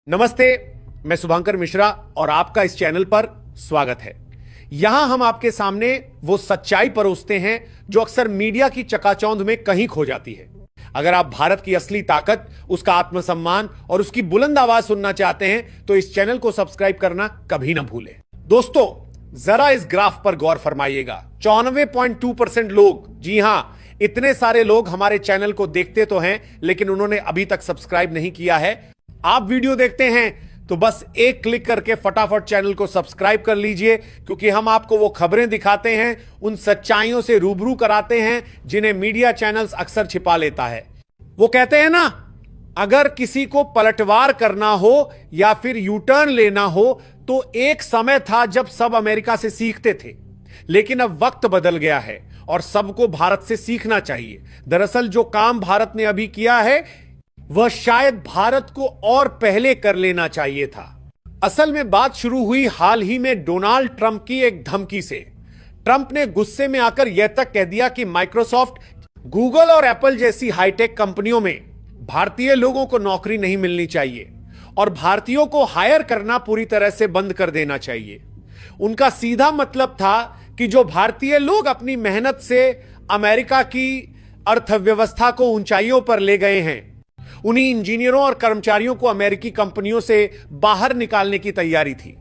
नमस्ते, मैं शुभंकर मिश्रा और आपका इस चैनल पर स्वागत है। यहां हम आपके सामने वो सच्चाई परोसते हैं जो अक्सर मीडिया की चकाचौंध में कहीं खो जाती है। अगर आप भारत की असली ताकत, उसका आत्मसम्मान और उसकी बुलंद आवाज सुनना चाहते हैं तो इस चैनल को सब्सक्राइब करना कभी ना भूलें। दोस्तों, जरा इस ग्राफ पर गौर फरमाइएगा। 94.2% लोग, जी हां, इतने सारे लोग हमारे चैनल को देखते तो हैं लेकिन उन्होंने अभी तक सब्सक्राइब नहीं किया है। आप वीडियो देखते हैं तो बस एक क्लिक करके फटाफट चैनल को सब्सक्राइब कर लीजिए, क्योंकि हम आपको वो खबरें दिखाते हैं, उन सच्चाइयों से रूबरू कराते हैं जिन्हें मीडिया चैनल्स अक्सर छिपा लेता है। वो कहते हैं ना, अगर किसी को पलटवार करना हो या फिर यू टर्न लेना हो तो एक समय था जब सब अमेरिका से सीखते थे, लेकिन अब वक्त बदल गया है और सबको भारत से सीखना चाहिए। दरअसल जो काम भारत ने अभी किया है वह शायद भारत को और पहले कर लेना चाहिए था। असल में बात शुरू हुई हाल ही में डोनाल्ड ट्रंप की एक धमकी से। ट्रंप ने गुस्से में आकर यह तक कह दिया कि माइक्रोसॉफ्ट, गूगल और एप्पल जैसी हाईटेक कंपनियों में भारतीय लोगों को नौकरी नहीं मिलनी चाहिए और भारतीयों को हायर करना पूरी तरह से बंद कर देना चाहिए। उनका सीधा मतलब था कि जो भारतीय लोग अपनी मेहनत से अमेरिका की अर्थव्यवस्था को ऊंचाइयों पर ले गए हैं, उन्हीं इंजीनियरों और कर्मचारियों को अमेरिकी कंपनियों से बाहर निकालने की तैयारी थी।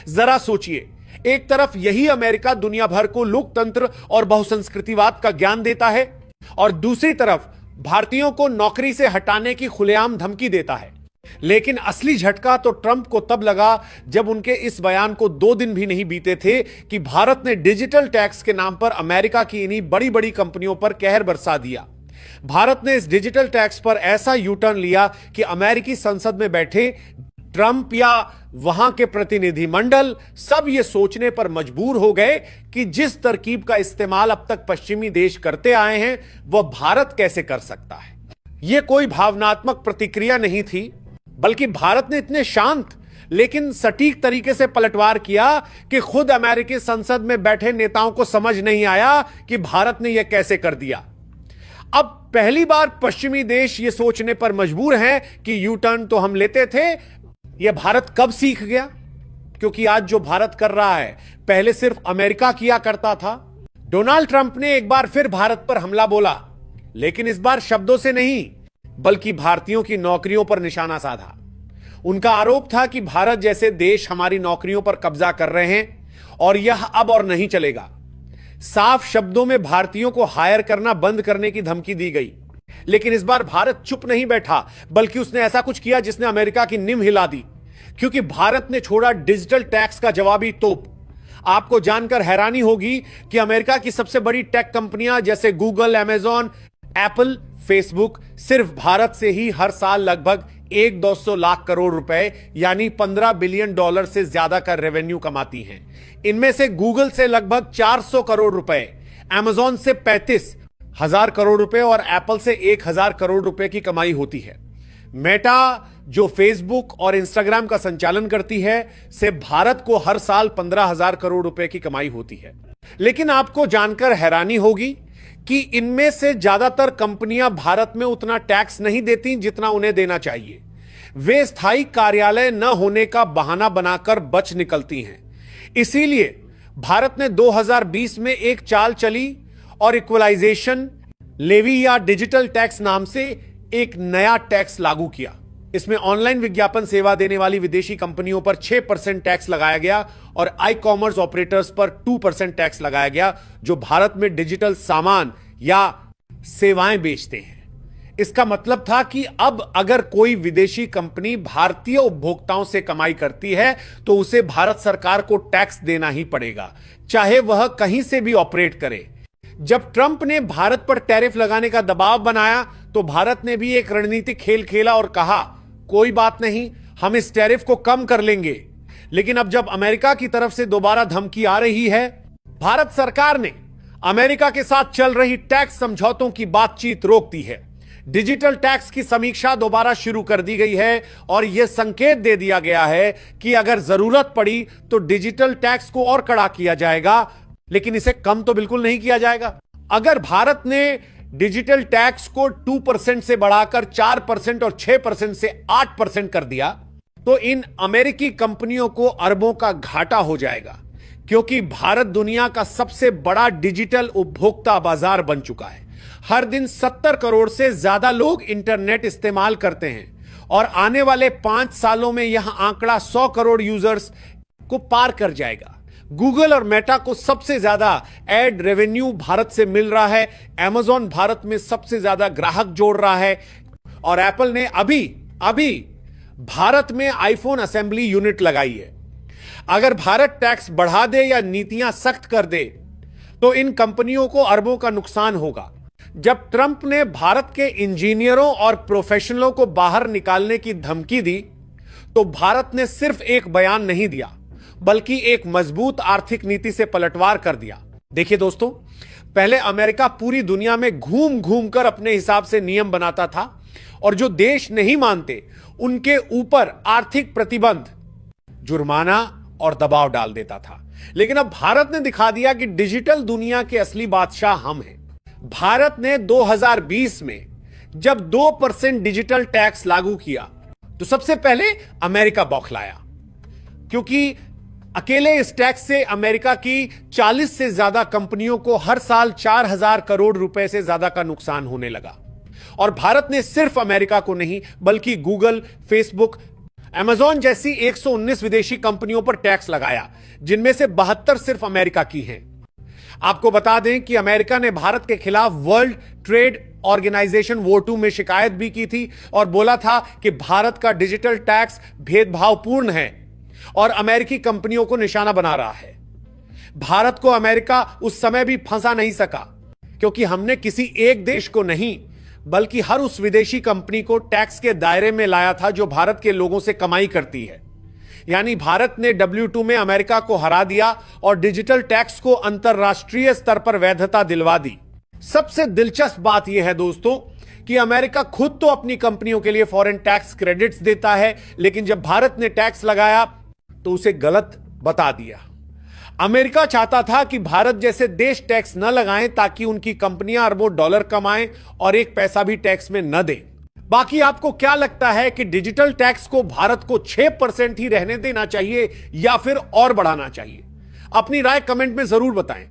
जरा सोचिए, एक तरफ यही अमेरिका दुनिया भर को लोकतंत्र और बहुसंस्कृतिवाद का ज्ञान देता है और दूसरी तरफ भारतीयों को नौकरी से हटाने की खुलेआम धमकी देता है। लेकिन असली झटका तो ट्रंप को तब लगा जब उनके इस बयान को 2 दिन भी नहीं बीते थे कि भारत ने डिजिटल टैक्स के नाम पर अमेरिका की इन्हीं बड़ी बड़ी कंपनियों पर कहर बरसा दिया। भारत ने इस डिजिटल टैक्स पर ऐसा यू टर्न लिया कि अमेरिकी संसद में बैठे ट्रंप या वहां के प्रतिनिधिमंडल सब यह सोचने पर मजबूर हो गए कि जिस तरकीब का इस्तेमाल अब तक पश्चिमी देश करते आए हैं वह भारत कैसे कर सकता है। यह कोई भावनात्मक प्रतिक्रिया नहीं थी, बल्कि भारत ने इतने शांत लेकिन सटीक तरीके से पलटवार किया कि खुद अमेरिकी संसद में बैठे नेताओं को समझ नहीं आया कि भारत ने यह कैसे कर दिया। अब पहली बार पश्चिमी देश यह सोचने पर मजबूर हैं कि यू टर्न तो हम लेते थे, यह भारत कब सीख गया? क्योंकि आज जो भारत कर रहा है पहले सिर्फ अमेरिका किया करता था। डोनाल्ड ट्रंप ने एक बार फिर भारत पर हमला बोला, लेकिन इस बार शब्दों से नहीं बल्कि भारतीयों की नौकरियों पर निशाना साधा। उनका आरोप था कि भारत जैसे देश हमारी नौकरियों पर कब्जा कर रहे हैं और यह अब और नहीं चलेगा। साफ शब्दों में भारतीयों को हायर करना बंद करने की धमकी दी गई। लेकिन इस बार भारत चुप नहीं बैठा, बल्कि उसने ऐसा कुछ किया जिसने अमेरिका की नींव हिला दी, क्योंकि भारत ने छोड़ा डिजिटल टैक्स का जवाबी तोप। आपको जानकर हैरानी होगी कि अमेरिका की सबसे बड़ी टेक कंपनियां जैसे गूगल, अमेजॉन, एप्पल, फेसबुक सिर्फ भारत से ही हर साल लगभग 1-200 लाख करोड़ रुपए यानी $15 बिलियन से ज्यादा का रेवेन्यू कमाती हैं। इनमें से गूगल से लगभग 400 करोड़ रुपए, अमेजॉन से 35,000 करोड़ रुपए और एप्पल से 1,000 करोड़ रुपए की कमाई होती है। मेटा, जो फेसबुक और इंस्टाग्राम का संचालन करती है, से भारत को हर साल 15,000 करोड़ रुपए की कमाई होती है। लेकिन आपको जानकर हैरानी होगी कि इनमें से ज्यादातर कंपनियां भारत में उतना टैक्स नहीं देती जितना उन्हें देना चाहिए। वे स्थायी कार्यालय न होने का बहाना बनाकर बच निकलती हैं। इसीलिए भारत ने 2020 में एक चाल चली और इक्वलाइजेशन लेवी या डिजिटल टैक्स नाम से एक नया टैक्स लागू किया। इसमें ऑनलाइन विज्ञापन सेवा देने वाली विदेशी कंपनियों पर 6% टैक्स लगाया गया और ई कॉमर्स ऑपरेटर्स पर 2% टैक्स लगाया गया, जो भारत में डिजिटल सामान या सेवाएं बेचते हैं। इसका मतलब था कि अब अगर कोई विदेशी कंपनी भारतीय उपभोक्ताओं से कमाई करती है तो उसे भारत सरकार को टैक्स देना ही पड़ेगा, चाहे वह कहीं से भी ऑपरेट करे। जब ट्रंप ने भारत पर टैरिफ लगाने का दबाव बनाया तो भारत ने भी एक रणनीतिक खेल खेला और कहा, कोई बात नहीं, हम इस टैरिफ को कम कर लेंगे। लेकिन अब जब अमेरिका की तरफ से दोबारा धमकी आ रही है, भारत सरकार ने अमेरिका के साथ चल रही टैक्स समझौतों की बातचीत रोक दी है। डिजिटल टैक्स की समीक्षा दोबारा शुरू कर दी गई है और यह संकेत दे दिया गया है कि अगर जरूरत पड़ी तो डिजिटल टैक्स को और कड़ा किया जाएगा, लेकिन इसे कम तो बिल्कुल नहीं किया जाएगा। अगर भारत ने डिजिटल टैक्स को 2% से बढ़ाकर 4% और 6% से 8% कर दिया तो इन अमेरिकी कंपनियों को अरबों का घाटा हो जाएगा, क्योंकि भारत दुनिया का सबसे बड़ा डिजिटल उपभोक्ता बाजार बन चुका है। हर दिन 70 करोड़ से ज्यादा लोग इंटरनेट इस्तेमाल करते हैं और आने वाले 5 सालों में यह आंकड़ा 100 करोड़ यूजर्स को पार कर जाएगा। गूगल और मेटा को सबसे ज्यादा एड रेवेन्यू भारत से मिल रहा है। अमेजॉन भारत में सबसे ज्यादा ग्राहक जोड़ रहा है और एप्पल ने अभी भारत में आईफोन असेंबली यूनिट लगाई है। अगर भारत टैक्स बढ़ा दे या नीतियां सख्त कर दे तो इन कंपनियों को अरबों का नुकसान होगा। जब ट्रंप ने भारत के इंजीनियरों और प्रोफेशनलों को बाहर निकालने की धमकी दी तो भारत ने सिर्फ एक बयान नहीं दिया, बल्कि एक मजबूत आर्थिक नीति से पलटवार कर दिया। देखिए दोस्तों, पहले अमेरिका पूरी दुनिया में घूम घूम कर अपने हिसाब से नियम बनाता था और जो देश नहीं मानते उनके ऊपर आर्थिक प्रतिबंध, जुर्माना और दबाव डाल देता था। लेकिन अब भारत ने दिखा दिया कि डिजिटल दुनिया के असली बादशाह हम हैं। भारत ने 2020 में जब 2% डिजिटल टैक्स लागू किया तो सबसे पहले अमेरिका बौखलाया, क्योंकि अकेले इस टैक्स से अमेरिका की 40 से ज्यादा कंपनियों को हर साल 4,000 करोड़ रुपए से ज्यादा का नुकसान होने लगा। और भारत ने सिर्फ अमेरिका को नहीं, बल्कि गूगल, फेसबुक, अमेजॉन जैसी 119 विदेशी कंपनियों पर टैक्स लगाया, जिनमें से 72 सिर्फ अमेरिका की हैं। आपको बता दें कि अमेरिका ने भारत के खिलाफ वर्ल्ड ट्रेड ऑर्गेनाइजेशन वोटू में शिकायत भी की थी और बोला था कि भारत का डिजिटल टैक्स भेदभावपूर्ण है और अमेरिकी कंपनियों को निशाना बना रहा है। भारत को अमेरिका उस समय भी फंसा नहीं सका, क्योंकि हमने किसी एक देश को नहीं, बल्कि हर उस विदेशी कंपनी को टैक्स के दायरे में लाया था जो भारत के लोगों से कमाई करती है। यानी भारत ने W2 में अमेरिका को हरा दिया और डिजिटल टैक्स को अंतरराष्ट्रीय स्तर पर वैधता दिलवा दी। सबसे दिलचस्प बात यह है दोस्तों कि अमेरिका खुद तो अपनी कंपनियों के लिए फॉरेन टैक्स क्रेडिट्स देता है, लेकिन जब भारत ने टैक्स लगाया तो उसे गलत बता दिया। अमेरिका चाहता था कि भारत जैसे देश टैक्स न लगाएं ताकि उनकी कंपनियां अरबों डॉलर कमाएं और एक पैसा भी टैक्स में न दें। बाकी आपको क्या लगता है कि डिजिटल टैक्स को भारत को 6% ही रहने देना चाहिए या फिर और बढ़ाना चाहिए? अपनी राय कमेंट में जरूर बताएं।